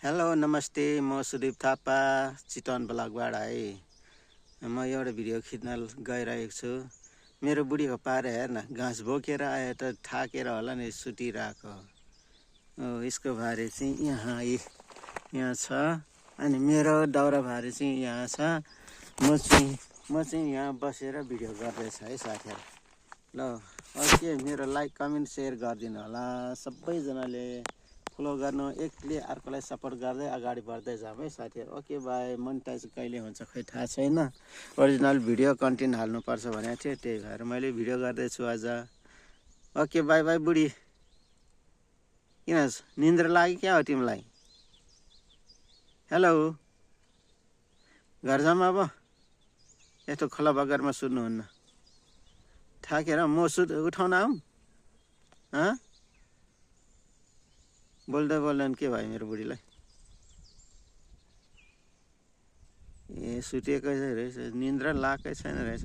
Hello नमस्ते, म सुदीप थापा चितवन ब्लगबाट है। म एउटा भिडियो खिच्न गइरहेको छु। मेरो बुढीको पारे हेर्न, घाँस बोकेर आयो त थाकेर होला नि सुतिरहेको। यसको भारे चाहिँ यहाँ छ, अनि मेरो दाउरा भारे चाहिँ यहाँ छ। म चाहिँ यहाँ बसेर भिडियो गर्दैछ है साथीहरू। ल ओके, मेरो लाइक कमेन्ट सेयर गरिदिनु होला सबैजनाले। फलो गर्नु, एकले अर्कोलाई सपोर्ट गर्दै अगाडि बढ्दै जाऊँ है साथीहरू। Okay by. मोनेटाइज कहिले हुन्छ खै थाहा छैन। ओरिजिनल भिडियो कन्टेन्ट हाल्नुपर्छ भनेको थियो, त्यही भएर मैले भिडियो गर्दैछु आज। ओके बाई बाई बुढी। किन निन्द्रा लाग्यो क्या हो तिमीलाई? हेलो, घर जाऊँ अब? यस्तो खोला बगरमा सुत्नुहुन्न? थाकेर म उठाउन आऊँ? बोल्दैन के भयो मेरो बुढीलाई? ए सुतेकै रहेछ, निन्द्रा लागेकै छैन रहेछ।